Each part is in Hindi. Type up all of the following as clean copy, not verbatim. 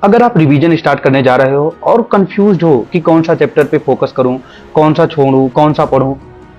अगर आप रिवीजन स्टार्ट करने जा रहे हो और कंफ्यूज्ड हो कि कौन सा चैप्टर पे फोकस करूं, कौन सा छोड़ूं, कौन सा पढूं,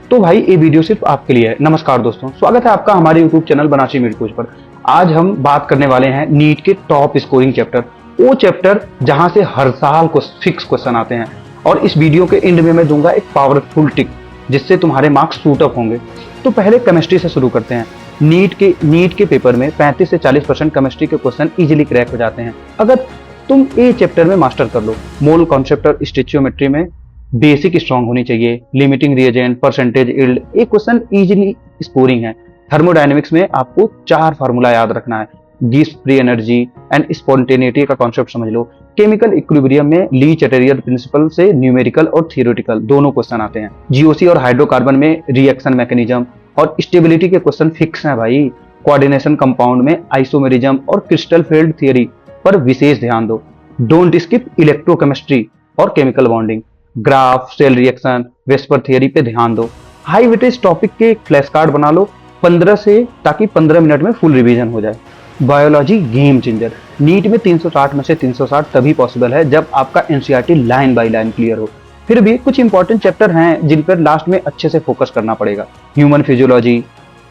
तो भाई ये वीडियो सिर्फ आपके लिए है। नमस्कार दोस्तों, स्वागत है आपका हमारे YouTube channel Banarasi made coach पर। आज हम बात करने वाले हैं नीट के टॉप स्कोरिंग चैप्टर, वो चैप्टर जहां से हर साल को फिक्स क्वेश्चन आते हैं। और इस वीडियो के एंड में मैं दूंगा एक पावरफुल टिक जिससे तुम्हारे मार्क्स सूट अप होंगे। तो पहले केमिस्ट्री से शुरू करते हैं। नीट के पेपर में 35 से 40% केमिस्ट्री के क्वेश्चन इजीली क्रैक हो जाते हैं अगर तुम ए चैप्टर में मास्टर कर लो। मोल कॉन्सेप्ट और स्टिचियोमेट्री में बेसिक स्ट्रांग होनी चाहिए। लिमिटिंग रिएजेंट, परसेंटेज यील्ड, ये क्वेश्चन इजीली स्कोरिंग है। थर्मोडायनेमिक्स में आपको 4 फार्मूला याद रखना है। Gibbs free energy and spontaneity का कॉन्सेप्ट समझ लो। केमिकल इक्विलिब्रियम में ली चैटेरियर प्रिंसिपल से न्यूमेरिकल और थियोरेटिकल दोनों क्वेश्चन आते हैं। जीओसी और हाइड्रोकार्बन में रिएक्शन मैकेनिज्म और स्टेबिलिटी के क्वेश्चन फिक्स हैं भाई। कोऑर्डिनेशन कंपाउंड में आइसोमेरिज्म और क्रिस्टल फील्ड थ्योरी पर विशेष ध्यान दो। डोंट स्किप इलेक्ट्रोकेमिस्ट्री और chemical bonding, graph, cell reaction, VSEPR theory पे ध्यान दो। हाई वेटेज टॉपिक के फ्लैश कार्ड बना लो 15 से, ताकि 15 मिनट में फुल रिवीजन हो जाए। Biology game changer. नीट में 360 में से 360 तभी पॉसिबल है जब आपका NCERT line by line clear हो। फिर भी कुछ इंपॉर्टेंट चैप्टर हैं जिन पर लास्ट में अच्छे से फोकस करना पड़ेगा। Human physiology,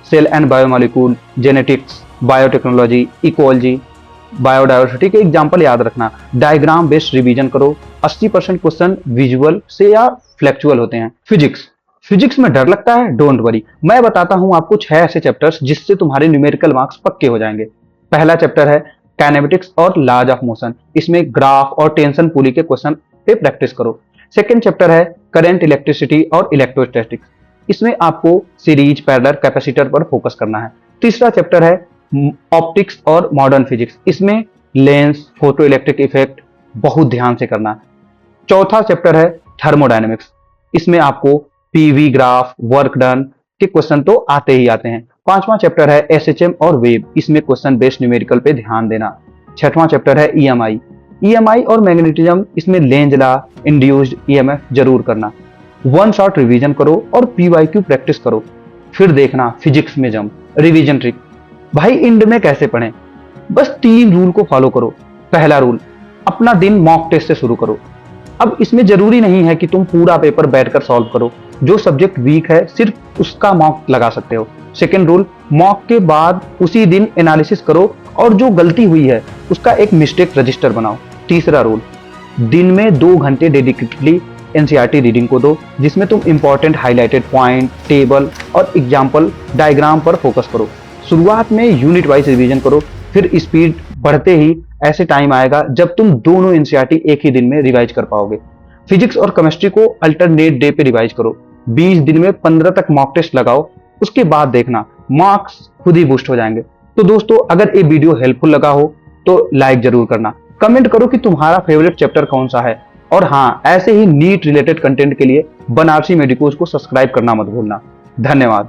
cell and biomolecule, genetics, biotechnology, ecology, biodiversity के एग्जाम्पल याद रखना। डायग्राम बेस्ड रिवीजन करो। 80% क्वेश्चन विजुअल से या फ्लेक्चुअल होते हैं। फिजिक्स में डर लगता है? डोंट वरी, मैं बताता हूं आपको 6 ऐसे चैप्टर्स जिससे तुम्हारे न्यूमेरिकल मार्क्स पक्के हो जाएंगे। पहला चैप्टर है काइनेमेटिक्स और लॉज ऑफ मोशन। इसमें ग्राफ और टेंशन पुली के क्वेश्चन पे प्रैक्टिस करो। सेकंड चैप्टर है करंट, इलेक्ट्रिसिटी और इलेक्ट्रोस्टैटिक्स। इसमें आपको सीरीज, पैरेलल, कैपेसिटर पर फोकस करना है। तीसरा चैप्टर है ऑप्टिक्स और मॉडर्न फिजिक्स। इसमें लेंस, फोटो इलेक्ट्रिक इफेक्ट बहुत ध्यान से करना है। चौथा चैप्टर है थर्मोडायनेमिक्स। इसमें आपको पीवी, ग्राफ, वर्क डन के क्वेश्चन तो आते ही आते हैं। पांचवा चैप्टर है एसएचएम और वेव। इसमें क्वेश्चन बेस्ड न्यूमेरिकल पे ध्यान देना। छठवां चैप्टर है ईएमआई और मैग्नेटिज्म। इसमें लेंज लॉ, इंड्यूस्ड ईएमएफ जरूर करना। वन शॉट रिवीजन करो और पीवाईक्यू प्रैक्टिस करो। फिर देखना फिजिक्स में जंप। रिवीजन ट्रिक भाई, इंड में कैसे पढ़ें? बस 3 रूल को फॉलो करो। पहला रूल, अपना दिन मॉक टेस्ट से शुरू करो। अब इसमें जरूरी नहीं है कि तुम पूरा पेपर बैठकर सॉल्व करो। जो सब्जेक्ट वीक है सिर्फ उसका मॉक लगा सकते हो। सेकेंड रूल, मॉक के बाद उसी दिन एनालिसिस करो और जो गलती हुई है उसका एक मिस्टेक रजिस्टर बनाओ। तीसरा रूल, दिन में 2 घंटे डेडिकेटली एनसीईआरटी रीडिंग को दो, जिसमें तुम इंपॉर्टेंट हाईलाइटेड पॉइंट, टेबल और एग्जाम्पल डायग्राम पर फोकस करो। शुरुआत में यूनिट वाइज रिवीजन करो, फिर स्पीड बढ़ते ही ऐसे टाइम आएगा जब तुम दोनों एनसीईआरटी एक ही दिन में रिवाइज कर पाओगे। फिजिक्स और केमिस्ट्री को अल्टरनेट डे पे रिवाइज करो। 20 दिन में 15 तक मॉक टेस्ट लगाओ, उसके बाद देखना मार्क्स खुद ही बूस्ट हो जाएंगे। तो दोस्तों, अगर ये वीडियो हेल्पफुल लगा हो तो लाइक जरूर करना। कमेंट करो कि तुम्हारा फेवरेट चैप्टर कौन सा है। और हाँ, ऐसे ही नीट रिलेटेड कंटेंट के लिए बनारसी मेडिकोज को सब्सक्राइब करना मत भूलना। धन्यवाद।